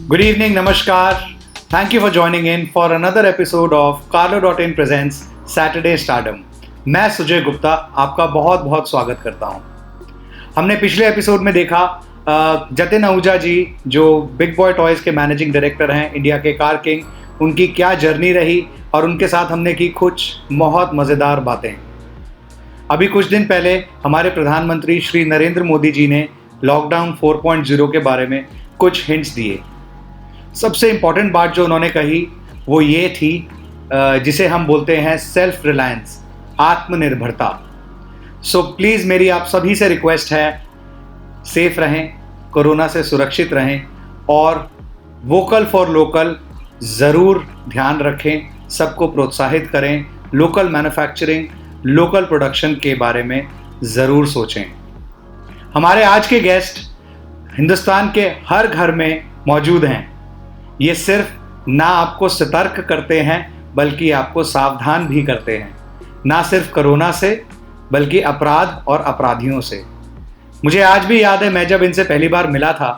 Good evening, Namaskar. Thank you for joining in for another episode of Carlo.in presents Saturday Stardom. मैं सुजय गुप्ता आपका बहुत बहुत स्वागत करता हूं। हमने पिछले एपिसोड में देखा जतिन आहूजा जी जो बिग बॉय टॉयज के मैनेजिंग डायरेक्टर हैं, इंडिया के कार किंग, उनकी क्या जर्नी रही और उनके साथ हमने की कुछ बहुत मज़ेदार बातें। अभी कुछ दिन पहले हमारे प्रधानमंत्री श्री नरेंद्र मोदी जी ने लॉकडाउन 4.0 के बारे में कुछ हिंट्स दिए। सबसे इम्पॉर्टेंट बात जो उन्होंने कही वो ये थी जिसे हम बोलते हैं सेल्फ रिलायंस, आत्मनिर्भरता। सो प्लीज़ मेरी आप सभी से रिक्वेस्ट है, सेफ रहें, कोरोना से सुरक्षित रहें और वोकल फॉर लोकल ज़रूर ध्यान रखें, सबको प्रोत्साहित करें, लोकल मैन्युफैक्चरिंग, लोकल प्रोडक्शन के बारे में ज़रूर सोचें। हमारे आज के गेस्ट हिंदुस्तान के हर घर में मौजूद हैं। ये सिर्फ ना आपको सतर्क करते हैं बल्कि आपको सावधान भी करते हैं, ना सिर्फ कोरोना से बल्कि अपराध और अपराधियों से। मुझे आज भी याद है, मैं जब इनसे पहली बार मिला था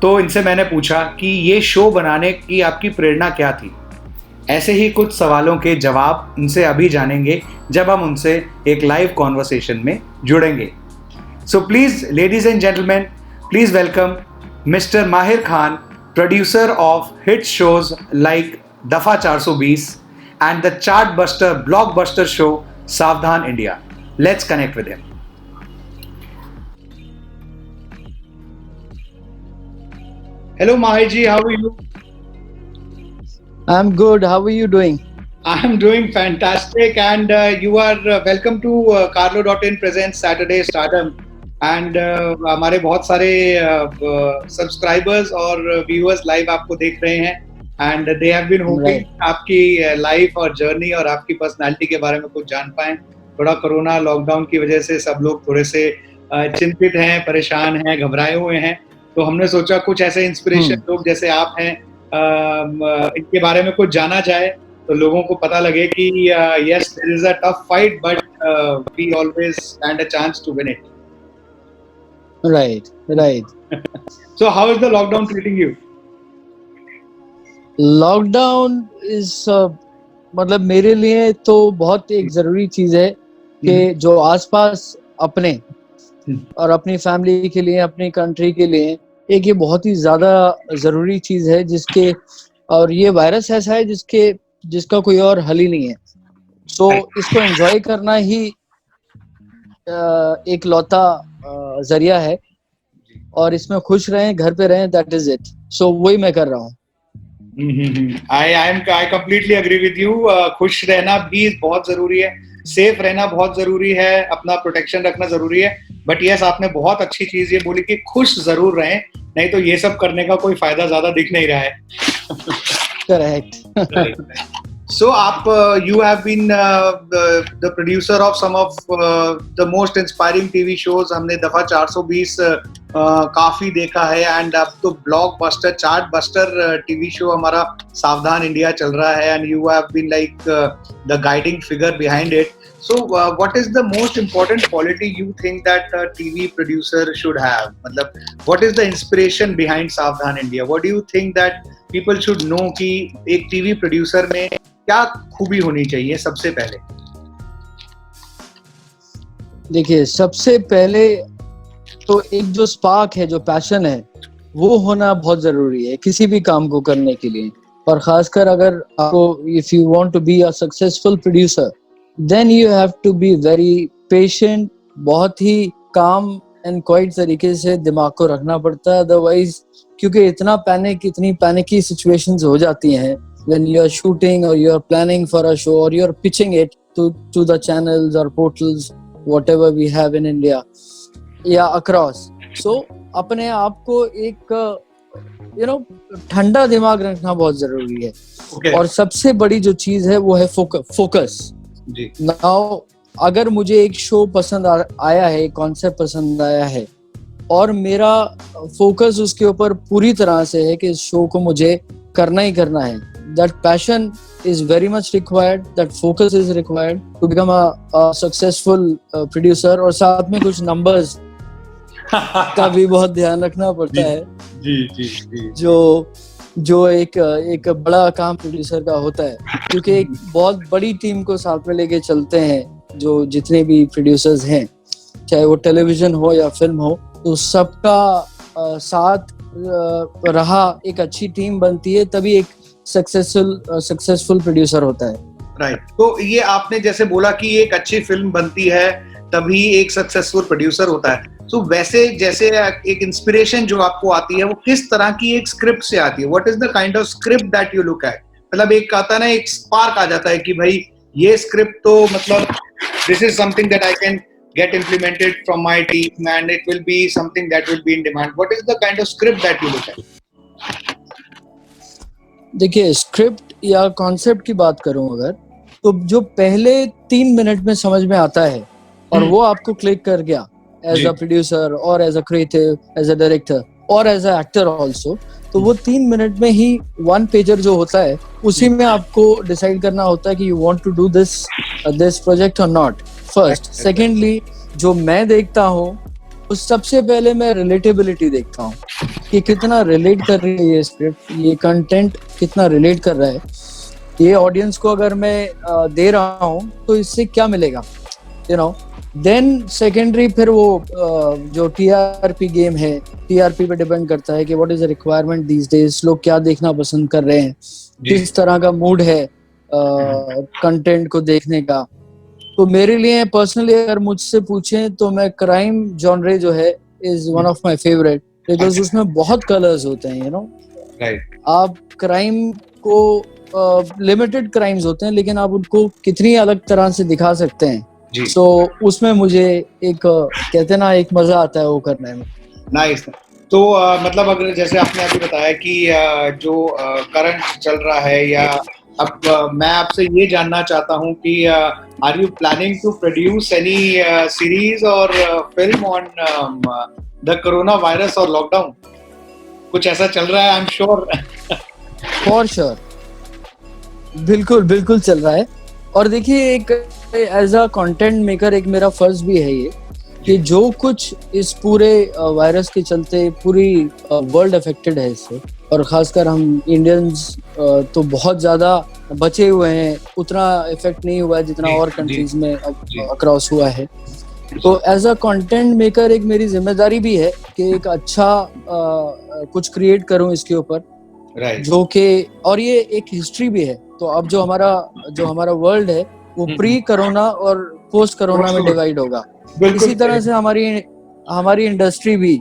तो इनसे मैंने पूछा कि ये शो बनाने की आपकी प्रेरणा क्या थी। ऐसे ही कुछ सवालों के जवाब इनसे अभी जानेंगे जब हम उनसे एक लाइव कॉन्वर्सेशन में जुड़ेंगे। So please ladies and gentleman, please welcome mister माहिर Khan, producer of hit shows like Dafa 420 and the chartbuster blockbuster show Savdhan India. Let's connect with him. Hello Mahir ji, how are you? I'm good. How are you doing? I'm doing fantastic and you are welcome to Carlo.in presents Saturday Stardom. And हमारे बहुत सारे subscribers और viewers live आपको देख रहे हैं and they have been hoping आपकी life और जर्नी और आपकी पर्सनालिटी के बारे में कुछ जान पाएं। थोड़ा कोरोना लॉकडाउन की वजह से सब लोग थोड़े से चिंतित हैं, परेशान हैं, घबराए हुए हैं, तो हमने सोचा कुछ ऐसे इंस्पिरेशन लोग जैसे आप हैं इनके बारे में कुछ जाना जाए तो लोगों को पता लगे कि yes there is a tough fight but we always stand a chance to win it. Right. So how is the lockdown treating you? Lockdown is मतलब मेरे लिए तो बहुत एक जरूरी चीज है कि जो आसपास अपने और अपनी फैमिली के लिए, अपनी कंट्री के लिए एक ये बहुत ही ज्यादा जरूरी चीज है जिसके, और ये वायरस ऐसा है जिसका कोई और हल ही नहीं है। सो इसको एंजॉय करना ही एक लौता जरिया है और इसमें खुश रहें, घर पे रहें, दैट इज इट। सो वही मैं कर रहा हूँ। I completely agree with you. खुश रहना भी बहुत जरूरी है, सेफ रहना बहुत जरूरी है, अपना प्रोटेक्शन रखना जरूरी है। बट यस, आपने बहुत अच्छी चीज ये बोली कि खुश जरूर रहें, नहीं तो ये सब करने का कोई फायदा ज्यादा दिख नहीं रहा है। Correct. So, you have been the producer of some of the most inspiring TV shows. हमने दफा 420 काफी देखा है एंड अब तो ब्लॉकबस्टर चार्टबस्टर टीवी शो हमारा सावधान इंडिया चल रहा है and you have been like the guiding figure behind it. So, what is the most important quality you think that a TV producer should have? मतलब, what is the inspiration behind Savdhan India? What do you think that people should know कि एक TV producer में क्या खूबी होनी चाहिए सबसे पहले? देखिए, सबसे पहले तो एक जो स्पार्क है, जो पैशन है, वो होना बहुत जरूरी है किसी भी काम को करने के लिए। और खासकर अगर आपको, if you want to be a successful producer, then you have to be very patient, बहुत ही काम एंड क्वाइट तरीके से दिमाग को रखना पड़ता है। अदरवाइज, क्योंकि इतनी पैनिकी सिचुएशंस हो जाती हैं when you are shooting or you are planning for a show or you are pitching it to the channels or portals whatever we have in India या across. So अपने आप को एक ठंडा दिमाग रखना बहुत जरूरी है। Okay. और सबसे बड़ी जो चीज है वो है फोकस। नाउ अगर मुझे एक शो पसंद आया है, कॉन्सेप्ट पसंद आया है और मेरा फोकस उसके ऊपर पूरी तरह से है कि इस शो को मुझे करना ही करना है, that passion is very much required, that focus is required to become a successful producer। और साथ में कुछ numbers का भी बहुत ध्यान रखना पड़ता है जी। जो जो एक बड़ा काम प्रोड्यूसर का होता है, क्योंकि एक बहुत बड़ी टीम को साथ में लेके चलते हैं जो जितने भी प्रोड्यूसर्स हैं, चाहे वो टेलीविजन हो या फिल्म हो, तो सबका साथ रहा एक अच्छी टीम बनती है, तभी एक सक्सेसफुल प्रोड्यूसर होता है। राइट। तो ये आपने जैसे बोला कि एक अच्छी फिल्म बनती है तभी एक सक्सेसफुल प्रोड्यूसर होता है, तो वैसे जैसे एक इंस्पिरेशन जो आपको आती है वो किस तरह की एक स्क्रिप्ट से आती है? What is the kind of script that you look at? मतलब एक आता ना, एक स्पार्क आ जाता है कि भाई ये स्क्रिप्ट तो मतलब this is something that I can get implemented from my team and it will be something that will be in demand. What is the kind of script that you look at? देखिए, script या concept की बात करूं अगर, तो जो पहले 3 minute में समझ में आता है और वो आपको क्लिक कर गया एज अ प्रोड्यूसर और as a creative, as a director और एज अ एक्टर ऑल्सो, तो वो 3 मिनट में ही 1 पेजर जो होता है उसी में आपको डिसाइड करना होता है कि you want to do this project और नॉट। फर्स्ट, सेकेंडली, जो मैं देखता हूँ उस सबसे पहले मैं रिलेटेबिलिटी देखता हूँ कि कितना रिलेट कर रही है ये स्क्रिप्ट, ये कंटेंट कितना रिलेट कर रहा है, ये ऑडियंस को अगर मैं दे रहा हूँ तो इससे क्या मिलेगा, यू नो। देन सेकेंडरी, फिर वो जो टीआरपी गेम है, टीआरपी पे डिपेंड करता है कि what is the requirement these days, लोग क्या देखना पसंद कर रहे हैं, किस तरह का मूड है कंटेंट को देखने का। तो मेरे लिए पर्सनली अगर मुझसे पूछें तो मैं क्राइम जॉनरे जो है is one of my favourite, because उसमें बहुत कलर्स होते हैं, यू नो। राइट। आप क्राइम को लिमिटेड क्राइम्स होते हैं लेकिन आप उनको कितनी अलग तरह से दिखा सकते हैं, तो उसमें मुझे एक कहते ना एक मजा आता है वो करने में। नाइस। तो मतलब अगर जैसे आपने अभी बताया कि जो करंट चल रहा है, या अब मैं आपसे ये जानना चाहता हूँ कि are you planning to produce any series और film on the coronavirus और लॉकडाउन? कुछ ऐसा चल रहा है? I am sure. For sure, बिल्कुल चल रहा है। और देखिए, एक एज अ कंटेंट मेकर एक मेरा फर्ज भी है ये कि जो कुछ इस पूरे वायरस के चलते पूरी वर्ल्ड अफेक्टेड है इससे, और खासकर हम इंडियंस तो बहुत ज्यादा बचे हुए हैं, उतना इफेक्ट नहीं हुआ है जितना और कंट्रीज में अक्रॉस हुआ है। तो एज अ कंटेंट मेकर एक मेरी जिम्मेदारी भी है कि एक अच्छा कुछ क्रिएट करूं इसके ऊपर, जो कि, और ये एक हिस्ट्री भी है। तो अब जो हमारा वर्ल्ड है वो प्री कोरोना और पोस्ट कोरोना में डिवाइड होगा। इसी तरह से हमारी इंडस्ट्री भी,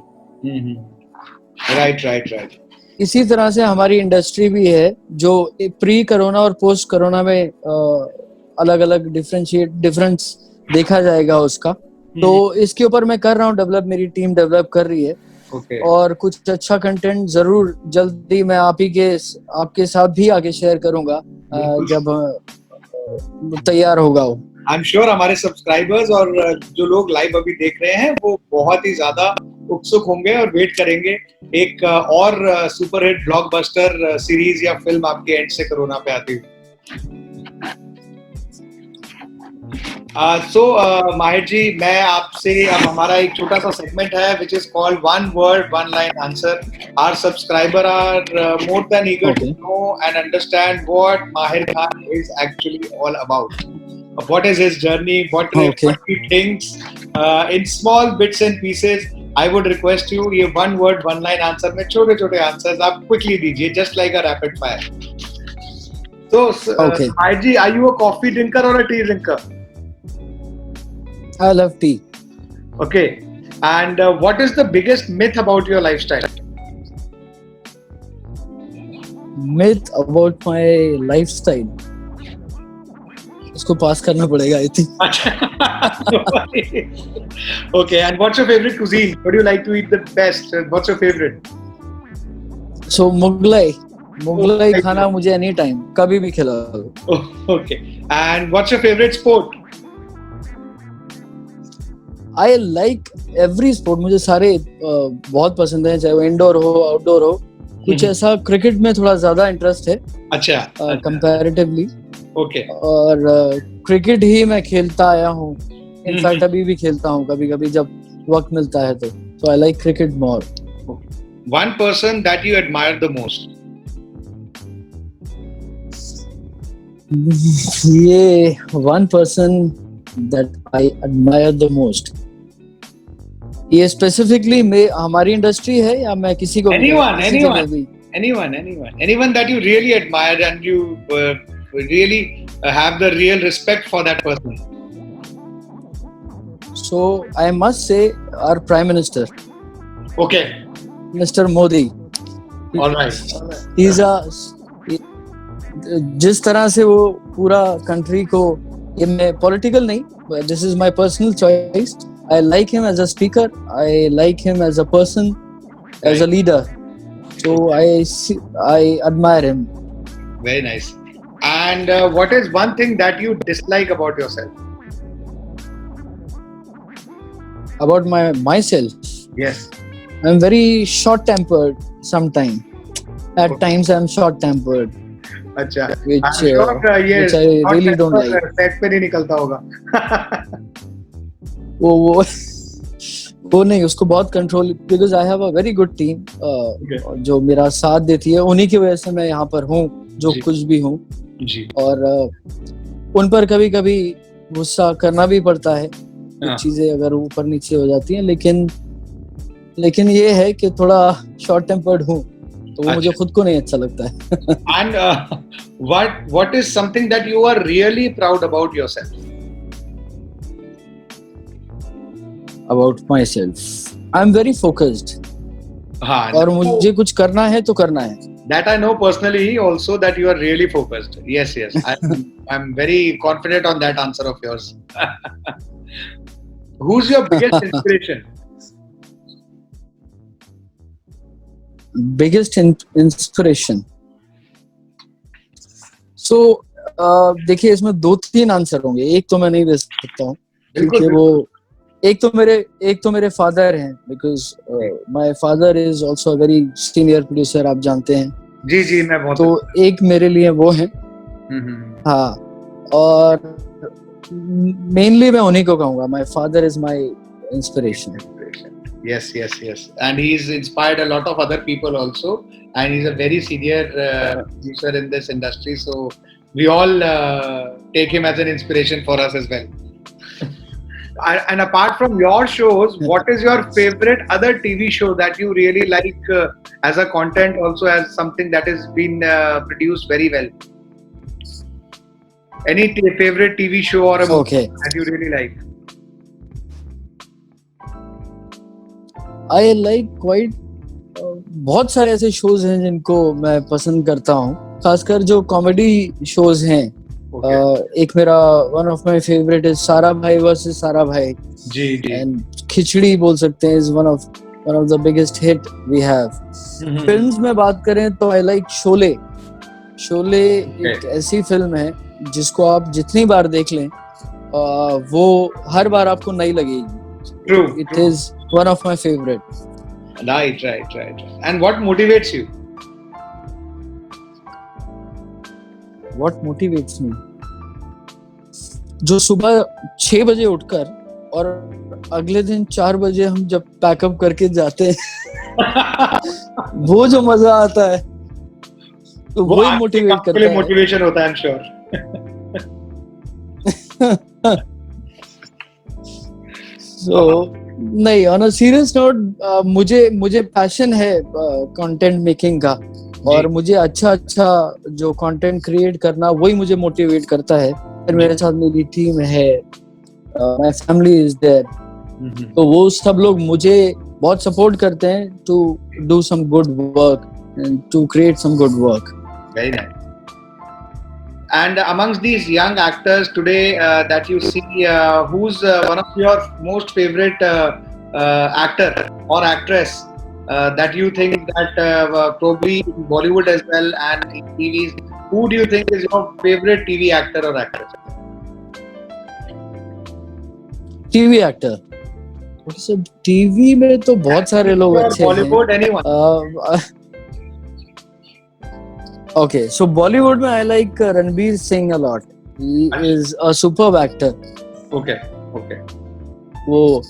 राइट, इसी तरह से हमारी इंडस्ट्री भी है जो प्री कोरोना और पोस्ट कोरोना में अलग अलग डिफरेंस देखा जाएगा उसका। तो इसके ऊपर मैं कर रहा हूँ डेवलप, मेरी टीम डेवलप कर रही है। और कुछ अच्छा कंटेंट जरूर जल्दी मैं आपके साथ भी आगे शेयर करूंगा जब तैयार होगा वो। आई एम श्योर हमारे सब्सक्राइबर्स और जो लोग लाइव अभी देख रहे हैं वो बहुत ही ज्यादा उत्सुक होंगे और वेट करेंगे एक और सुपरहिट ब्लॉकबस्टर सीरीज या फिल्म आपके एंड से कोरोना पे आती हुई। माहिर जी, मैं आपसे, अब हमारा एक छोटा सा सेगमेंट है which is called one word one line answer. Our subscriber are more than eager to know and understand what Mahir Khan is actually all about. What is his journey? What he thinks in small bits and pieces. I would request you, ये one word one line answer में छोटे छोटे answers आप quickly दीजिए, just like a rapid fire. So, Mahir ji, are you a coffee drinker or a tea drinker? I love tea. Okay. And what is the biggest myth about your lifestyle? Myth about my lifestyle? उसको पास करना पड़ेगा, I think. Okay. And what's your favorite cuisine? What do you like to eat the best? What's your favorite? So Mughlai खाना मुझे any time, कभी भी खिलाओ. Okay. And what's your favorite sport? I like every sport. मुझे सारे बहुत पसंद हैं, चाहे वो इंडोर हो आउटडोर हो। कुछ ऐसा क्रिकेट में थोड़ा ज्यादा इंटरेस्ट है, अच्छा, कंपैरेटिवली। ओके। और क्रिकेट ही मैं खेलता आया हूँ, इनफैक्ट अभी भी खेलता हूँ कभी कभी जब वक्त मिलता है तो। So I like cricket more. One person that you admire the most? ये one person that I admire the most. ये स्पेसिफिकली में हमारी इंडस्ट्री है या मैं किसी को भी किसी जगह भी? Anyone that you really admire and you really have the real respect for that person. So I must say our Prime Minister, Okay, Mr. Modi. all right. He's a जिस तरह से वो पूरा कंट्री को, ये मैं पॉलिटिकल नहीं, this is my personal choice. I like him as a speaker. I like him as a person, as a leader. So I admire him. Very nice. And what is one thing that you dislike about yourself? About myself, Yes. I'm very short-tempered sometimes. At times I'm short-tempered, अच्छा. which I'm sure, ये which I really don't like. Set पे नहीं निकलता होगा. वो नहीं, उसको बहुत control, because I have a very good team जो मेरा साथ देती है. उन्हीं की वजह से मैं यहाँ पर हूँ जो जी. कुछ भी हूँ. जी. और उन पर कभी कभी गुस्सा करना भी पड़ता है, कुछ चीजें अगर ऊपर नीचे हो जाती हैं, लेकिन ये है कि थोड़ा शॉर्ट टेम्पर्ड हूँ, तो वो मुझे खुद को नहीं अच्छा लगता है. And what is something that you are really proud about yourself? About myself, I'm very focused. हाँ. और मुझे कुछ करना है तो करना है. That I know personally also that you are really focused. Yes. I'm very confident on that answer of yours. Who's your biggest inspiration? Biggest inspiration. So देखिए, इसमें 2-3 आंसर होंगे. एक तो मैं नहीं दे सकता हूँ क्योंकि वो एक तो मेरे फादर हैं, because my father is also a very senior producer, आप जानते हैं. जी मैं बहुत. तो एक मेरे लिए वो हैं. हाँ, और मेनली मैं उन्हीं को कहूँगा. My father is my inspiration. Yes. And he's inspired a lot of other people also. And he's a very senior producer in this industry. So we all take him as an inspiration for us as well. And apart from your shows, what is your favorite other TV show that you really like as a content, also as something that has been produced very well? Any favorite TV show or a movie that you really like? I like quite बहुत सारे ऐसे shows हैं जिनको मैं पसंद करता हूँ, खासकर जो कॉमेडी शोज हैं. एक मेरा one of my favourite is सारा भाई वर्सेस सारा भाई. जी. एंड खिचड़ी बोल सकते हैं, is one of the biggest hit we have. Films में बात करें तो आई लाइक शोले. एक ऐसी फिल्म है जिसको आप जितनी बार देख लें वो हर बार आपको नई लगेगी. True. It is one of my favorite. Right. And what motivates you? What motivates me? जो सुबह 6 बजे उठकर और अगले दिन 4 बजे हम जब पैकअप करके जाते हैं वो जो मजा आता है, तो वही मोटिवेट करता है. मोटिवेशन होता है, I'm sure. So नहीं, ऑन अ सीरियस नोट, मुझे पैशन है कंटेंट मेकिंग का, और मुझे अच्छा जो कंटेंट क्रिएट करना वही मुझे मोटिवेट करता है. फिर मेरे साथ मेरी टीम है, माय फैमिली इज देयर, तो वो सब लोग मुझे बहुत सपोर्ट करते हैं to do some good work and to create some good work. Very nice. And amongst these young actors today that you see, who's one of your most favorite actor or actress that you think that probably in Bollywood as well and in TVs, who do you think is your favorite TV actor or actress? TV actor, TV में तो बहुत सारे लोग अच्छे हैं. Bollywood, anyone? Okay, so Bollywood में I like Ranveer Singh a lot. He is a superb actor. Okay. वो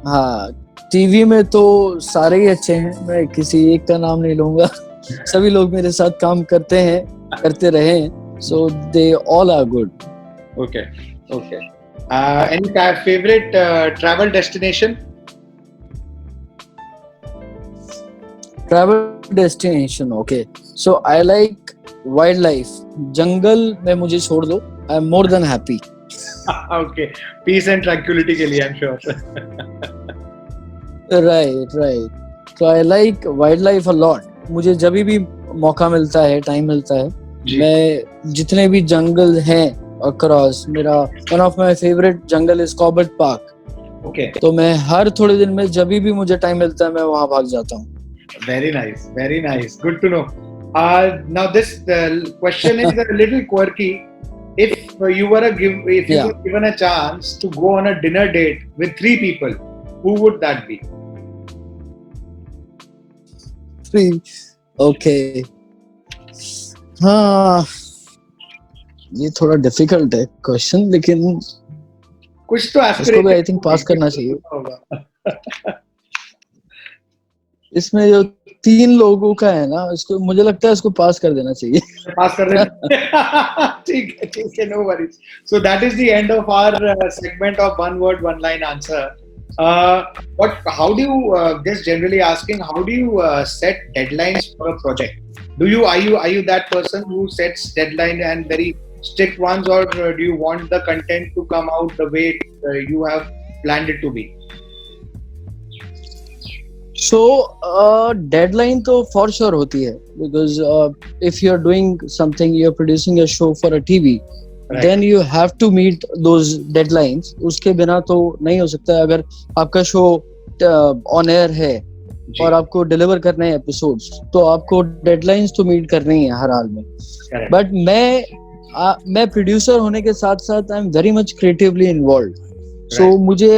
हाँ, टीवी में तो सारे ही अच्छे हैं, मैं किसी एक का नाम नहीं लूंगा. सभी लोग मेरे साथ काम करते रहे हैं. So they all are good. Okay. Okay. Any favorite travel destination? Travel destination, okay. So I like wildlife. जंगल में मुझे छोड़ दो, I am more than happy. Okay. Peace and tranquility के लिए, I'm sure. Right. So I like wildlife a lot. मुझे जब भी मौका मिलता है, टाइम मिलता है, जी. मैं जितने भी जंगल हैं across, मेरा one of my favorite jungle is Cobbett Park. Okay. तो मैं हर थोड़े दिन में जब भी मुझे टाइम मिलता है मैं वहाँ भाग जाता हूँ. Very nice, very nice. Good to know. Now this question is a little quirky. If you were given a chance to go on a dinner date with 3 people, who would that be? 3. Okay. हाँ, ये थोड़ा difficult है question, लेकिन कुछ तो इसको भी I think पास करना चाहिए. इसमें जो 3 लोगों का है ना, इसको मुझे लगता है इसको पास कर देना चाहिए. पास कर देना. ठीक है, no worries. So that is the end of our segment of one word, one line answer. How do you just generally asking, how do you set deadlines for a project? Are you that person who sets deadline and very strict ones, or do you want the content to come out the way you have planned it to be? So deadline तो for sure होती है, because if you are doing something, you are producing a show for a TV, right, then you have to meet those deadlines. उसके बिना तो नहीं हो सकता. अगर आपका शो ऑन एयर है और आपको डिलीवर करने हैं एपिसोड्स, तो आपको डेडलाइंस तो मीट करनी ही है हर हाल में. बट मैं प्रोड्यूसर होने के साथ साथ I am very much creatively involved. So मुझे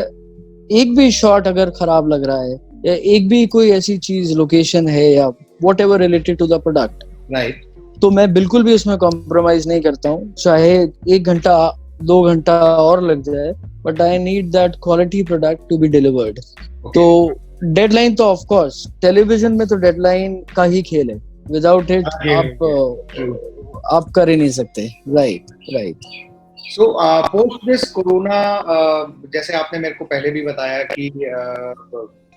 एक भी शॉट अगर खराब लग रहा है, या एक भी कोई ऐसी चीज, लोकेशन है या whatever related to the product, right, तो मैं बिल्कुल भी उसमें कॉम्प्रोमाइज नहीं करता हूँ. चाहे 1 घंटा 2 घंटा और लग जाए, but I need that quality product to be delivered. तो डेडलाइन तो ऑफ कोर्स टेलीविजन में तो डेडलाइन का ही खेल है. विदाउट इट आप कर ही नहीं सकते. Right. So post this corona, जैसे आपने मेरे को पहले भी बताया कि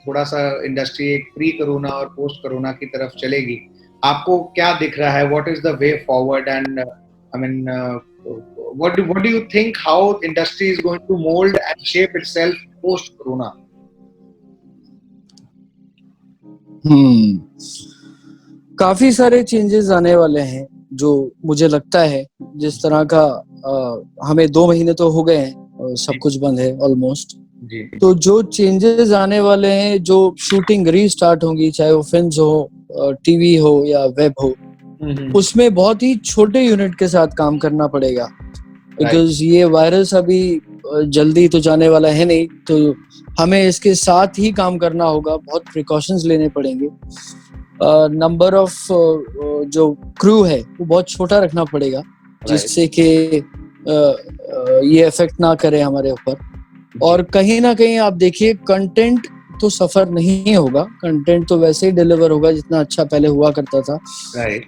थोड़ा सा इंडस्ट्री एक प्री कोरोना और पोस्ट कोरोना की तरफ चलेगी. आपको क्या दिख रहा है? What is the way forward? And I mean, what do you think how industry is going to mold and shape itself post corona? काफी सारे चेंजेस आने वाले हैं, जो मुझे लगता है जिस तरह का हमें 2 महीने तो हो गए हैं, सब कुछ बंद है ऑलमोस्ट. तो जो चेंजेस आने वाले हैं, जो शूटिंग रीस्टार्ट होगी, चाहे वो फिल्म्स हो, टीवी हो या वेब हो, उसमें बहुत ही छोटे यूनिट के साथ काम करना पड़ेगा. बिकॉज ये वायरस अभी जल्दी तो जाने वाला है नहीं, तो हमें इसके साथ ही काम करना होगा. बहुत प्रिकॉशंस लेने पड़ेंगे. नंबर ऑफ जो क्रू है वो बहुत छोटा रखना पड़ेगा, जिससे कि ये इफेक्ट ना करे हमारे ऊपर. और कहीं ना कहीं आप देखिए, कंटेंट तो सफर नहीं होगा. कंटेंट तो वैसे ही डिलीवर होगा जितना अच्छा पहले हुआ करता था.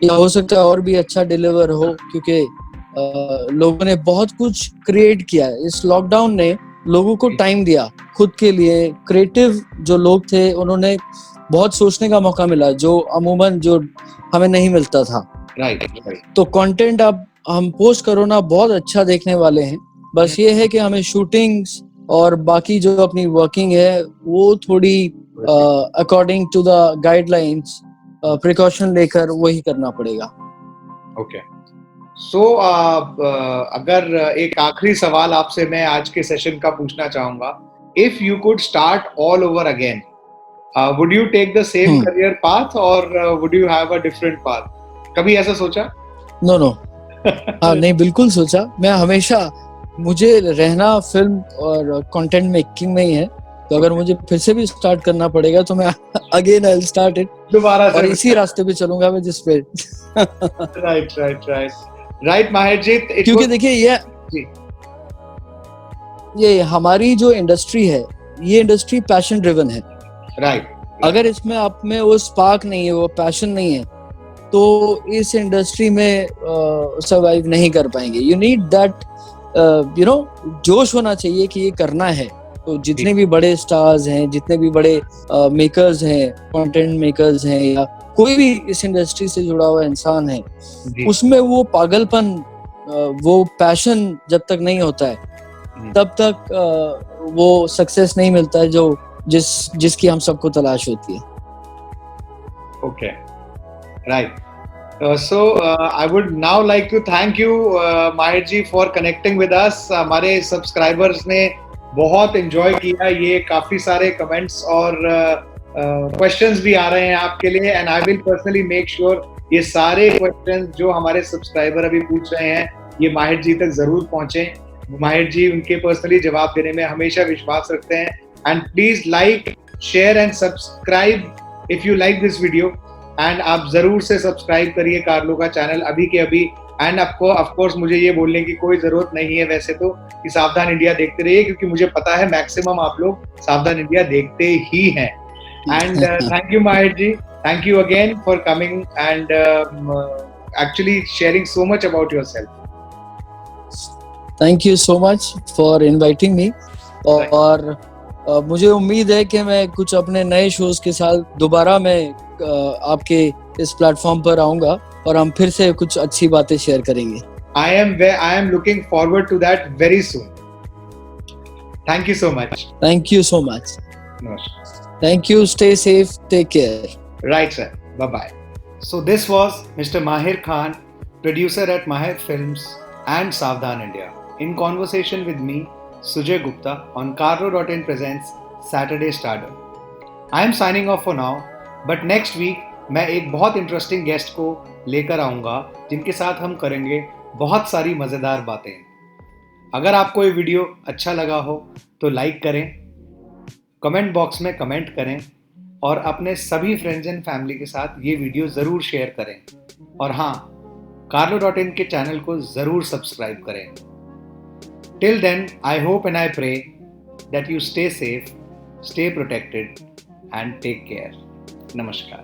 या हो सकता है और भी अच्छा डिलीवर हो, क्योंकि लोगों ने बहुत कुछ क्रिएट किया है. इस लॉकडाउन ने लोगों को टाइम दिया खुद के लिए. क्रिएटिव जो लोग थे, उन्होंने बहुत सोचने का मौका मिला, जो अमूमन जो हमें नहीं मिलता था. तो कंटेंट अब हम पोस्ट कोरोना बहुत अच्छा देखने वाले हैं. बस ये है कि हमें शूटिंग्स और बाकी जो अपनी वर्किंग है वो थोड़ी according to the guidelines precaution लेकर वही करना पड़ेगा. ओके. सो अगर एक आखिरी सवाल आपसे मैं आज के सेशन का पूछना चाहूंगा, if you could start all over again, would you take the same career path और would you have a different path? कभी ऐसा सोचा? नो नहीं, बिल्कुल सोचा. मैं हमेशा, मुझे रहना फिल्म और कंटेंट मेकिंग में ही है. तो अगर मुझे फिर से भी स्टार्ट करना पड़ेगा तो मैं again I will start it दोबारा, और इसी रास्ते पे चलूंगा मैं जिस पे. राइट माहिरजीत, क्योंकि देखिए ये हमारी जो इंडस्ट्री है, ये इंडस्ट्री पैशन ड्रिवन है. राइट. अगर इसमें आप में वो स्पार्क नहीं है, वो पैशन नहीं है, तो इस इंडस्ट्री में सर्वाइव नहीं कर पाएंगे. यू नीड दैट जोश होना चाहिए कि ये करना है. तो जितने भी बड़े स्टार्स हैं, जितने भी बड़े मेकर्स हैं, कंटेंट मेकर्स हैं, या कोई भी इस इंडस्ट्री से जुड़ा हुआ इंसान है, उसमें वो पागलपन, वो पैशन जब तक नहीं होता है तब तक वो सक्सेस नहीं मिलता है जो जिसकी हम सबको तलाश होती है. Okay, right. So I would now like to thank you माहिर जी for connecting with us. हमारे सब्सक्राइबर्स ने बहुत एंजॉय किया. ये काफी सारे कमेंट्स और क्वेश्चंस भी आ रहे हैं आपके लिए, and I will personally make sure ये सारे क्वेश्चंस जो हमारे सब्सक्राइबर अभी पूछ रहे हैं ये माहिर जी तक जरूर पहुंचे. माहिर जी उनके पर्सनली जवाब देने में हमेशा विश्वास रखते हैं. And please like, share and subscribe if you like this video. And आप जरूर से सब्सक्राइब करिए कार्लो का चैनल अभी के अभी. एंड आपको ऑफ कोर्स मुझे ये बोलने की कोई जरूरत नहीं है वैसे तो कि सावधान इंडिया देखते रहिए, क्योंकि मुझे पता है मैक्सिमम आप लोग सावधान इंडिया देखते ही हैं. And thank you Mahir ji, thank you again for coming and actually sharing so much about yourself. Thank you so much for inviting me. और मुझे उम्मीद है कि मैं कुछ अपने नए शोज के साथ दोबारा मैं आपके इस प्लेटफॉर्म पर आऊंगा और हम फिर से कुछ अच्छी बातें शेयर करेंगे. I am looking forward to that very soon. Thank you so much. Thank you so much. Namaskar. Thank you. Stay safe. Take care. Right, sir. Bye-bye. So this was Mr. Mahir Khan, producer at Mahir Films and Savdhan India, in conversation with me, Sujay Gupta, on Carlo.in presents Saturday Stardom. I am signing off for now, but next week मैं एक बहुत interesting guest को लेकर आऊँगा जिनके साथ हम करेंगे बहुत सारी मज़ेदार बातें. अगर आपको ये वीडियो अच्छा लगा हो तो लाइक करें, कमेंट बॉक्स में कमेंट करें और अपने सभी फ्रेंड्स एंड फैमिली के साथ ये वीडियो ज़रूर शेयर करें. और हाँ, Carlo.in के चैनल को ज़रूर सब्सक्राइब करें. Till then, I hope and I pray that you stay safe, stay protected and take care. Namaskar.